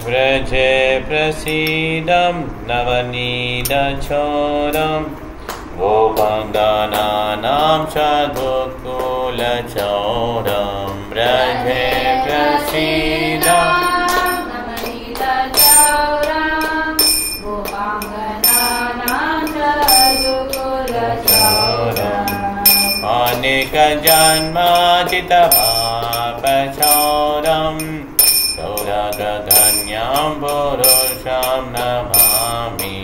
व्रजे प्रसीदं नवनीतचोरं गोपङ्गनानां च गोकुलचोरं व्रजे प्रसीदं नवनीतचोरं गोपाङ्गनानां च गोकुलचोरम् अनेकजन्माचितपापचोरं चौरगधन्यां पुरुषं नमामि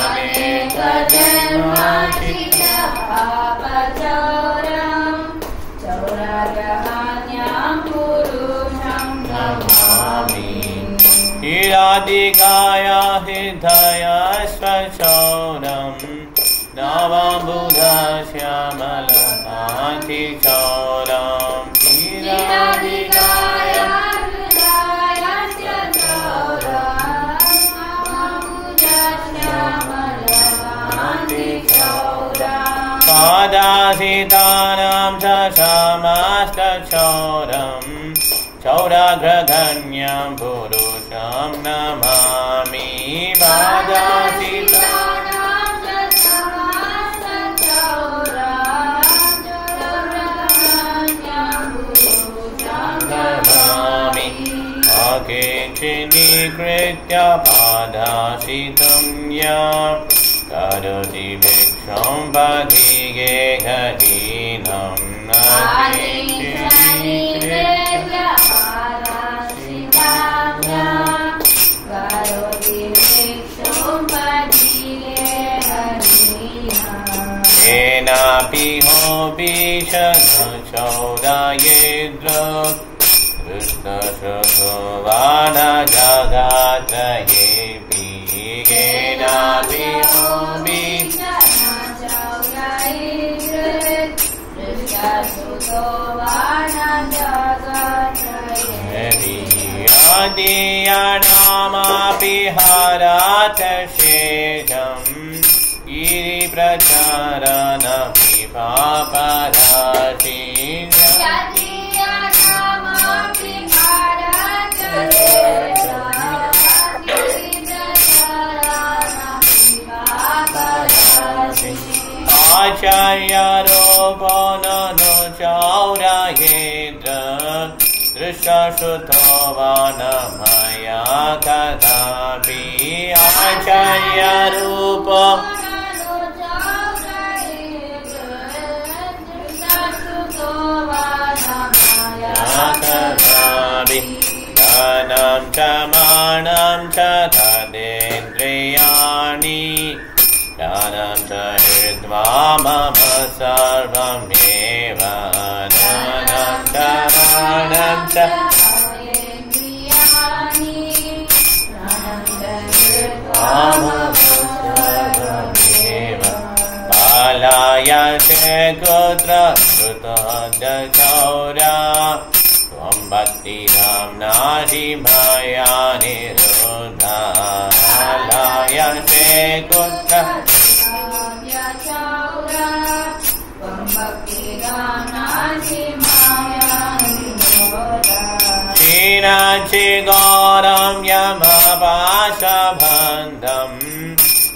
अनेकजन्माचितपापचोरं चौरगधन्यां पुरुषं नमामि हीरादिकाया हृदयस्वचोरं नवबुधश्यामलकान्तिचोरं हीरादिकाय पादासितानां च समस्तचोरं चौराग्रधन्यं पुरुषं नमामि पादासितानां च समस्तचोरं पुरुषं नमामि अकिञ्चिनीकृत्य पादासितं यं करोति भिक्षं पथिगे गहीनं येनापि होऽपीशनचौरायेद्र कृष्णश्रुतो वा न जगात्रयेऽपि येनापि आदियानामपि हराथ शेषं गिरिप्रचारनपि पापराशि आचार्यरूपो ननु चौरायेन्द्र दृष्टश्रुतो वा न मया कदापि आचार्यरूपो कदापि दानं च मानं च तदेन्द्रियाणि दानं च हृद्वा मम सर्वमेव दानं च मानं च पालायते कुत्र श्रुतोदचौरा त्वं भक्तिधाम्नासि मया निरुद्धा पालायते कुत्र क्षीणाचिगौरं यमपाशबन्धं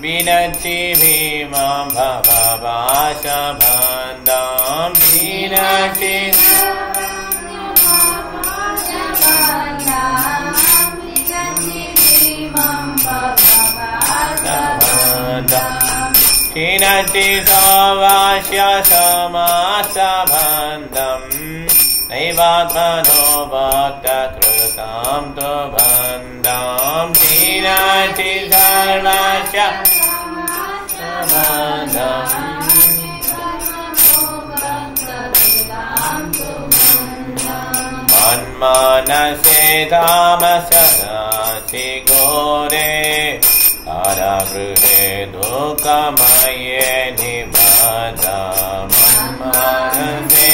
विनच्चि भीमं भवपाशबन्धं विनच्चि क्षीणचि सवास्य समासबन्धं नैवात्मनो भक्तकृतं तु बन्धं क्षीणचि सर्वस्य मन्मानसे तामसरासि घोरे कारागृहे दुःखमये निबद्धा मन्मानसे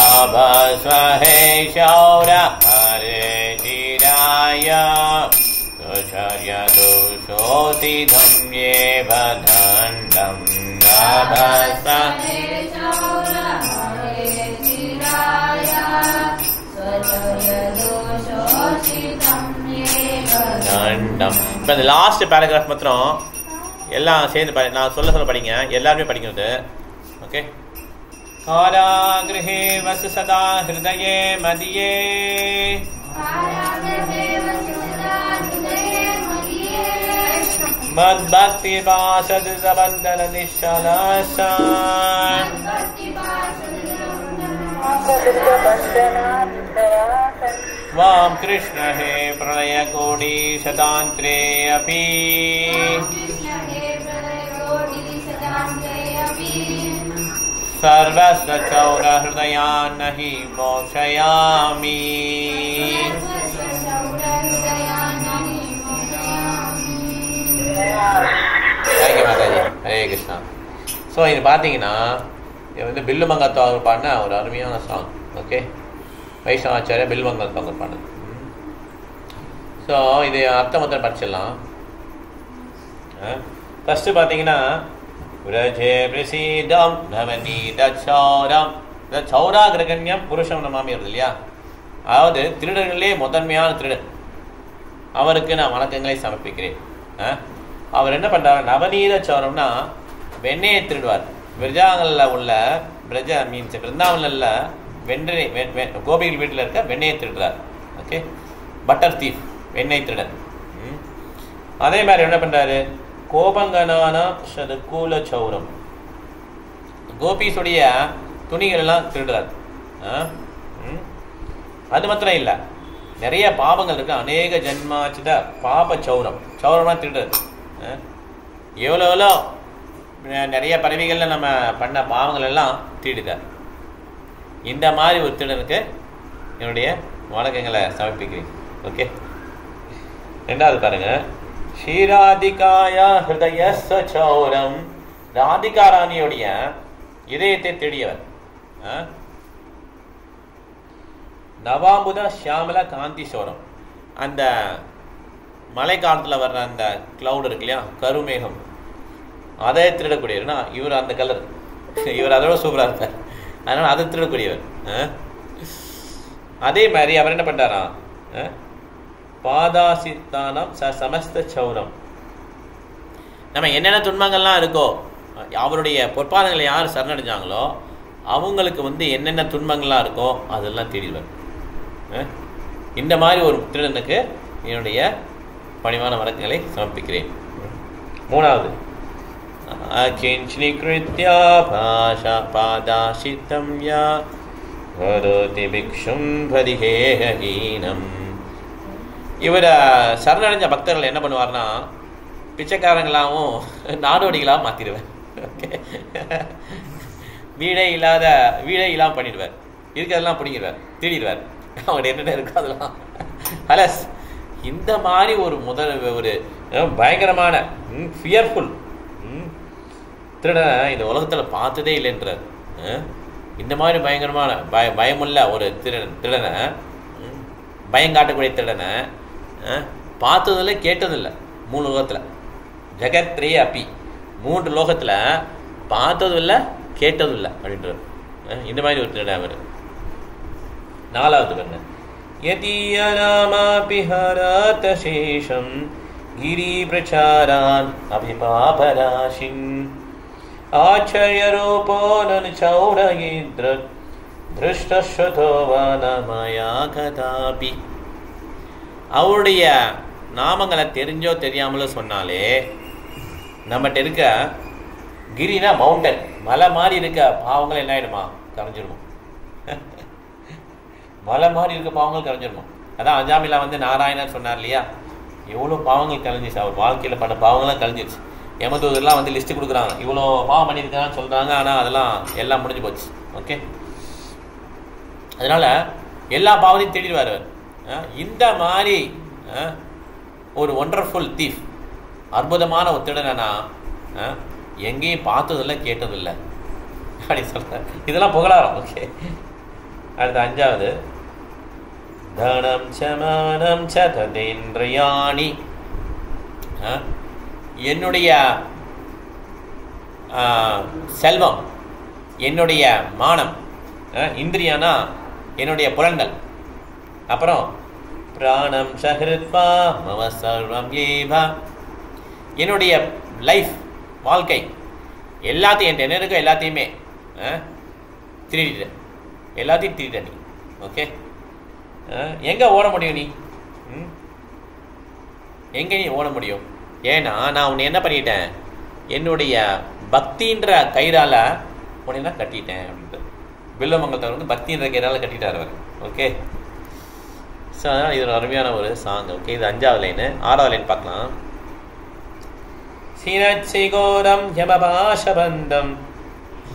लाभस्वहे शौर हरे चिराय दुषर्यदुषोऽति धम्य ஏவ தண்டம் நபஸ தண்டம். இப்போ இந்த லாஸ்ட் பேராகிராஃப் மாத்திரம் எல்லாம் சேர்ந்து நான் சொல்ல படிங்க, எல்லாருமே படிக்கிறது. ஓகே. காராகிருஹே வசு சதா ஹிருதயே மதியே மத்பக்தி பாசது சபந்தன நிஷாலாசா வாம் கிருஷ்ண ஹே பிரளய கோடி சதாந்திரே அபி सर्वस्य चौर हृदयान् हि मोक्षयामि. தேங்க்யூ மாதாஜி. ஹரே கிருஷ்ணா. ஸோ இது பார்த்தீங்கன்னா இது வந்து பில்லுமங்கத்வார் பாடின ஒரு அருமையான சாங். ஓகே, வைஷ்ணவாச்சாரிய பில்லுமங்கத்வார் பாடினது. ஸோ இது அர்த்தம் மொத்தம் படிச்சிடலாம். ஃபஸ்ட்டு பார்த்தீங்கன்னா விரஜே பிரசீதம் நவனி தச்சௌரம். இந்த சௌரா கிரகண்யம் புருஷம் நமாமி வருது இல்லையா, அதாவது திருடர்களே முதன்மையான திருடன், அவருக்கு நான் வணக்கங்களை சமர்ப்பிக்கிறேன். அவர் என்ன பண்ணுறாரு, நவநீத சௌரம்னா வெண்ணெயை திருடுவார். விரஜாங்களில் உள்ள பிரஜ மீன்ஸ் பிருந்தாவனில் கோபிகள் வீட்டில் இருக்க வெண்ணெயை திருடுறார். ஓகே, பட்டர் தீஃப், வெண்ணெய் திருடன். அதே மாதிரி என்ன பண்ணுறாரு, கோபங்கனான சதுக்கூல சௌரம், கோபீஸுடைய துணிகள் எல்லாம் திருடுறார். அது மாத்திரம் இல்லை, நிறைய பாவங்கள் இருக்கு, அநேக ஜென்மாச்சித பாப சௌரம். சௌரம்னா திருடுறது. எவ்வளோ நிறைய பறவைகளில் நம்ம பண்ண பாவங்கள் எல்லாம் திருடுறார். இந்த மாதிரி ஒரு திருடனுக்கு என்னுடைய வணக்கங்களை சமர்ப்பிக்கிறேன். ஓகே, ரெண்டாவது பாருங்க, ஸ்ரீராதிகாயா ஹிருதய சௌரம். ராதிகா ராணியுடைய இதயத்தை தேடியவர். நவாம்புத ஷியாமல காந்தி சோரம், அந்த மழை காலத்தில் வர்ற அந்த கிளவுட் இருக்கு இல்லையா, கருமேகம், அதை திருடக்கூடியவர்னா இவர் அந்த கலர், இவர் அதோட சூப்பராக இருப்பார், அதனால் அதை திருடக்கூடியவர். அதே மாதிரி அவர் என்ன பண்ணுறாரா, பாதாசித்தானம் சமஸ்த சௌரம். நம்ம என்னென்ன துன்பங்கள்லாம் இருக்கோ, அவருடைய பொற்பாதங்களை யார் சரணடைஞ்சாங்களோ அவங்களுக்கு வந்து என்னென்ன துன்பங்கள்லாம் இருக்கோ அதெல்லாம் தேடிடுவார். இந்த மாதிரி ஒரு திருடனுக்கு என்னுடைய பணிவான வணக்கங்களை சமர்ப்பிக்கிறேன். மூணாவது, அகிஞ்ச்னிக்ருத்யா பாஷா பாதாசித்தம் யா வரோதி பிக்ஷும் பதிஹேஹீனம். இவரை சரணடைஞ்ச பக்தர்கள் என்ன பண்ணுவார்னா, பிச்சைக்காரங்களாகவும் நாடோடிகளாக மாற்றிடுவார். ஓகே, வீடே இல்லாமல் பண்ணிடுவார், இருக்கிறதெல்லாம் பிடிங்கிடுவார், திருடிடுவார், அவங்கள்ட்ட என்னென்ன இருக்கோ அதெல்லாம். அலஸ் இந்த மாதிரி ஒரு பயங்கரமான ஃபியர்ஃபுல் திருடனை இந்த உலகத்தில் பார்த்ததே இல்லைன்றார். இந்த மாதிரி பயங்கரமான பயமுள்ள ஒரு திருடனை, பயங்காட்டக்கூடிய திருடனை பார்த்ததில்லை, கேட்டதில்லை. 3 லோகத்தில், ஜெகத்ரே அப்பி, 3 லோகத்தில் பார்த்ததும் இல்லை, கேட்டதும் இல்லை அப்படின்றார். இந்த மாதிரி ஒரு திருடன் அவர். நாலாவது பண்ண, யதியராமாபிஹராதசேஷம் கிரி பிரச்சாரான் அபிபாபராசின் ஆச்சரியரூபோ நனு சௌரயித்ரத் திருஷ்டஸ்வதோவானமயா கதாபி. அவருடைய நாமங்களை தெரிஞ்சோ தெரியாமலோ சொன்னாலே நம்மகிட்ட இருக்க கிரினா மவுண்டன், மலை மாதிரி இருக்க பாவங்கள் என்ன ஆகிடுமா, கரைஞ்சிருமா. மலை மாதிரி இருக்க பாவங்கள் கரைஞ்சிருமா. அதான் அஞ்சாமிலா வந்து நாராயணர் சொன்னார் இல்லையா, எவ்வளோ பாவங்கள் கலைஞ்சிச்சு, அவர் வாழ்க்கையில் பண்ண பாவங்கள்லாம் கலைஞ்சிருச்சு. யமதூதர்லாம் வந்து லிஸ்ட்டு கொடுக்குறாங்க, இவ்வளோ பாவம் பண்ணியிருக்கான்னு சொல்கிறாங்க, ஆனால் அதெல்லாம் எல்லாம் முடிஞ்சு போச்சு. ஓகே, அதனால் எல்லா பாவத்தையும் தேடிடுவார் அவர். இந்த மாதிரி ஒரு ஒண்டர்ஃபுல் தீஃப், அற்புதமான ஒரு திருடனா எங்கேயும் பார்த்ததில்லை, கேட்டதில்லை அப்படி சொல்கிறேன். இதெல்லாம் புகழாரம். ஓகே, அடுத்த அஞ்சாவது, தனம் சமானம் சதேந்திரியாணி. என்னுடைய செல்வம், என்னுடைய மானம், இந்திரியானா என்னுடைய புலன்கள், அப்புறம் பிராணம் சஹிருத்வா மம சர்வம் ஏவா, என்னுடைய லைஃப், வாழ்க்கை எல்லாத்தையும் என்ன இருக்கோ எல்லாத்தையுமே திருடிட்டேன், எல்லாத்தையும் திருடிட்ட நீ. ஓகே, எங்கே ஓட முடியும் நீ? எங்கே நீ ஓட முடியும்? ஏன்னா நான் உன்னை என்ன பண்ணிட்டேன், என்னுடைய பக்தின்ற கயிறால உன்னை நான் கட்டிட்டேன் அப்படின்ட்டு. வில்வமங்கலத்தில் வந்து பக்தின்ற கயிறால கட்டிட்டார் அவர். ஓகே, ஸோ அதனால் இது ஒரு அருமையான ஒரு சாங். ஓகே, இது 5வது லைனு. 6வது லைன் பார்க்கலாம். சீனச்சி கோரம் யமபாஷபந்தம்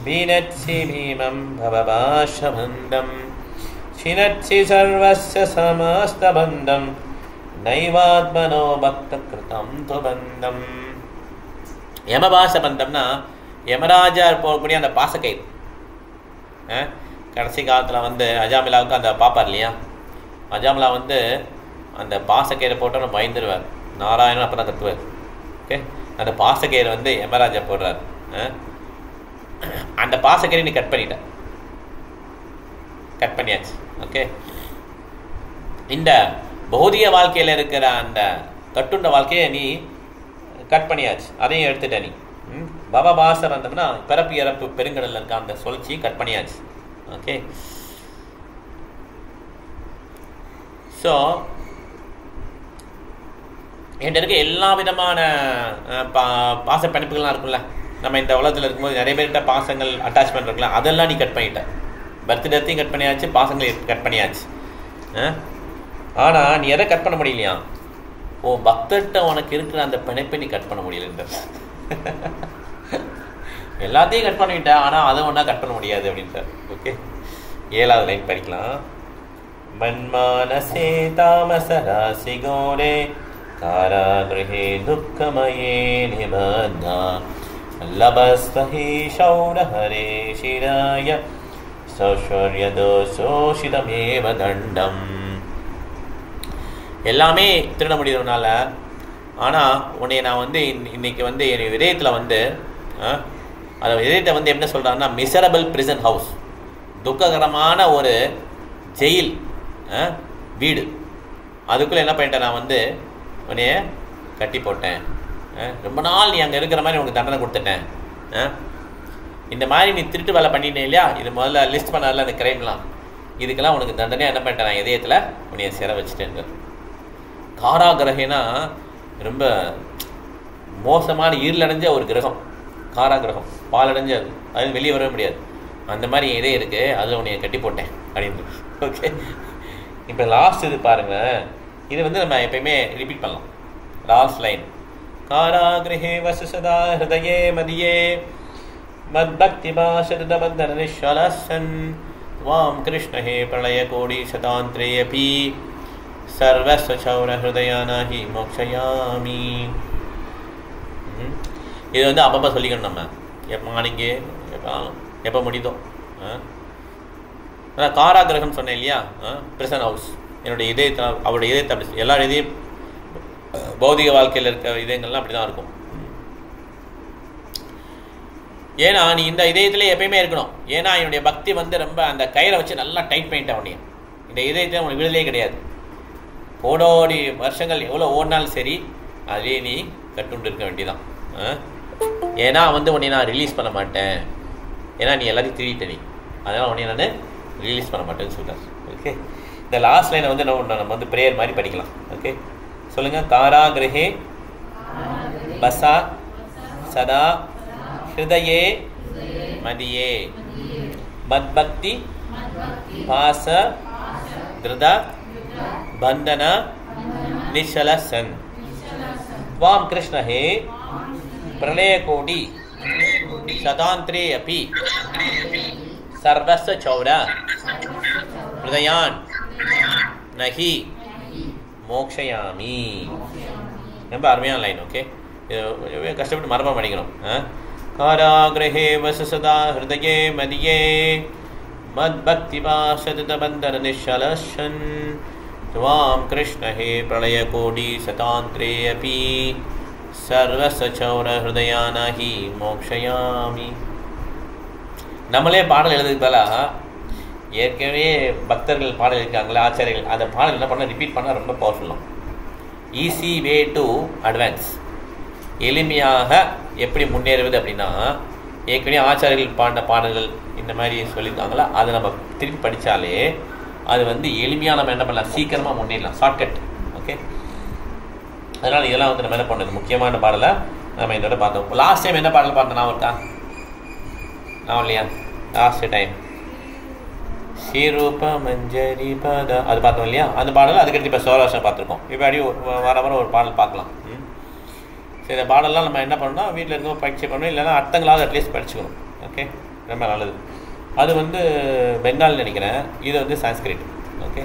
பீனச்சி பீமம் பவபாஷபந்தம் சினச்சி சர்வஸ்ய சமஸ்தபந்தம் நைவாத்மனோ பக்த கிருதம் துபந்தம். யமபாஷபந்தம்னா யமராஜா போகக்கூடிய அந்த பாசக்கயிறு. கடைசி காலத்தில் வந்து அஜாமிலாவுக்கு அந்த பாப்பார் இல்லையா, அஜாமிலா வந்து அந்த பாசக்கயிறை போட்டோன்னு பயந்துருவார். நாராயணன் அப்போ தான் கத்துவார். ஓகே, அந்த பாசக்கயிறு வந்து யமராஜா போடுறார். அந்த பாசக்கயிறை நீ கட் பண்ணியாச்சு. ஓகே, இந்த பௌதிக வாழ்க்கையில் இருக்கிற அந்த கட்டுண்ட வாழ்க்கையை நீ கட் பண்ணியாச்சு, அதையும் எடுத்துட்ட நீ. பவபாசம் வந்தோம்னா பிறப்பு இறப்பு பெருங்கடல் இருக்க அந்த சுழற்சி கட் பண்ணியாச்சு. ஓகே, ஸோ என்கிட்ட இருக்க எல்லா விதமான பாச பிணைப்புகள்லாம் இருக்குல்ல, நம்ம இந்த உலகத்தில் இருக்கும்போது நிறைய பேர்கிட்ட பாசங்கள் அட்டாச்மெண்ட் இருக்குல்ல, அதெல்லாம் நீ கட் பண்ணிட்ட. பர்த்டேத்தையும் கட் பண்ணியாச்சு, பாசங்களையும் கட் பண்ணியாச்சு. ஆனால் நீ எதை கட் பண்ண முடியலையா? ஓ பக்தர்கிட்ட உனக்கு இருக்கிற அந்த பிணைப்பை நீ கட் பண்ண முடியலன்ற. எல்லாத்தையும் கட் பண்ணிவிட்ட, ஆனால் அதை ஒன்றா கட் பண்ண முடியாது அப்படின்ட்டு. ஓகே, 7வது லைன் படிக்கலாம். மன்மானசே தாமசராசி கோரே காராகிருஹே துக்கமயே நிபந்தா லபஸ்வஹி ஷௌரஹரே சிராய சௌஷர்யதோஷோஷிதமேவ தண்டம். எல்லாமே திருட முடியுறதுனால, ஆனால் உன்னை நான் வந்து இன்னைக்கு வந்து என் இதயத்தில் வந்து அதை இதயத்தை வந்து என்ன சொல்கிறாங்கன்னா மிசரபிள் பிரிசன் ஹவுஸ், துக்ககரமான ஒரு ஜெயில் வீடு, அதுக்குள்ளே என்ன பண்ணிட்டேன் நான் வந்து உன்னைய கட்டி போட்டேன். ரொம்ப நாள் நீ அங்கே இருக்கிற மாதிரி உனக்கு தண்டனை கொடுத்துட்டேன். இந்த மாதிரி நீ திருட்டு வேலை பண்ணிட்டே இல்லையா, இது முதல்ல லிஸ்ட் பண்ணால அந்த கிரைம்லாம், இதுக்கெல்லாம் உனக்கு தண்டனையாக என்ன பண்ணிட்டேன் நான் இதயத்தில் உன்னைய சிற வச்சுட்டேன். காராகிரகனா ரொம்ப மோசமான இருளடைஞ்ச ஒரு கிரகம், காராகிரகம் பாலடைஞ்ச, அது வெளியே வரவே முடியாது. அந்த மாதிரி இதே இருக்குது, அதில் உன்னைய கட்டி போட்டேன் அப்படின்னு. ஓகே, இப்போ லாஸ்ட் இது பாருங்க, இது வந்து நம்ம எப்பயுமே ரிப்பீட் பண்ணலாம். லாஸ்ட் லைன், காராகிரஹே வசசதா ஹிருதயே மதியே மத்பக்தி பாஷதபந்தன நிஷ்வலசன் வாம் கிருஷ்ணஹே பிரளய கோடி சதாந்திரேயபி சர்வஸ்வ சௌர ஹிருதயானாஹி மோக்ஷயாமி. இது வந்து அப்பப்போ சொல்லிக்கணும் நம்ம, எப்போ மார்னிங்கு எப்போ முடியுதோ. அதான் காராகிரகம் சொன்னேன் இல்லையா, பிரிசன் ஹவுஸ், என்னுடைய இதயத்தை, அவருடைய இதயத்தை அப்படி எல்லா இதையும் பௌதிக வாழ்க்கையில் இருக்க இதயங்கள்லாம் அப்படி தான் இருக்கும். ஏன்னா நீ இந்த இதயத்திலே எப்பயுமே இருக்கணும். ஏன்னா என்னுடைய பக்தி வந்து ரொம்ப அந்த கயிறை வச்சு நல்லா டைட் பண்ணிட்டேன் உடனே. இந்த இதயத்தை உனக்கு விடுதலையே கிடையாது. கோடோடி வருஷங்கள் எவ்வளோ ஓடினாலும் சரி, அதுலேயே நீ கட்டுண்டு இருக்க வேண்டியதான். ஏன்னா வந்து உன்னை நான் ரிலீஸ் பண்ண மாட்டேன், ஏன்னா நீ எல்லாத்தையும் திருடிட்ட நீ, அதனால் உடனே நான் ரிலீஸ் பண்ண மாட்டேன்னு சொல்கிறார். ஓகே, இந்த லாஸ்ட் லைனை வந்து நம்ம வந்து ப்ரேயர் மாதிரி படிக்கலாம். ஓகே, சொல்லுங்கள். காராகிரஹே பசா சதா ஹிருதயே மதியே மத்பக்தி பாச திருத பந்தன நிஷலசன் வாம் கிருஷ்ணஹே பிரளய கோடி சதாந்திரே அபி சர்வஸ்வ சௌர ஹிருதயான் நஹி மோக்ஷயாமி. ரொம்ப அருமையான லைன். ஓகே, கஷ்டப்பட்டு மரபம் படிக்கணும். காராகிரஹே வசசதா ஹிருதயே மதியே மத்பக்தி பாசதபந்தன நிஷலசன் துவாம் கிருஷ்ணஹே பிரளய கோடி சதாந்திரே அபி சர்வசௌர ஹிருதயானஹி மோக்ஷயாமி. நம்மளே பாடல் எழுதுறதுக்கு பதிலாக ஏற்கனவே பக்தர்கள் பாடல் இருக்காங்களே ஆச்சாரியர்கள், அந்த பாடல் என்ன பண்ண ரிப்பீட் பண்ணால் ரொம்ப பவர்ஃபுல்லும். Easy way to advance. எளிமையாக எப்படி முன்னேறுவது அப்படின்னா, ஏற்கனவே ஆச்சாரியர்கள் பாடின பாடல்கள் இந்த மாதிரி சொல்லியிருக்காங்களா, அதை நம்ம திருப்பி படித்தாலே அது வந்து எளிமையாக நம்ம என்ன பண்ணலாம், சீக்கிரமாக முன்னேறலாம், ஷார்ட்கட். ஓகே, அதனால் இதெல்லாம் வந்து நம்ம என்ன பண்ணுறது, முக்கியமான பாடலை நம்ம இதோட பார்த்தோம். லாஸ்ட் டைம் என்ன பாடல் பார்த்தோம் நான் இருக்கா நான் இல்லையா? லாஸ்ட் டைம் ஸ்ரீரூப மஞ்சரி பத அது பார்த்தோம் இல்லையா? அந்த பாடல் அதுக்கடுத்து இப்போ சோழாசனம் பார்த்துருக்கோம். இப்போ அடி வர ஒரு பாடல் பார்க்கலாம். சரி, இந்த பாடலாம் நம்ம என்ன பண்ணணும், வீட்டில் இருக்கோம் பயிற்சி பண்ணணும், இல்லைன்னா அர்த்தங்களாவது அட்லீஸ்ட் படிச்சுக்கணும். ஓகே, ரொம்ப நல்லது. அது வந்து பெங்கால் நினைக்கிறேன், இது வந்து சான்ஸ்கிரிட். ஓகே.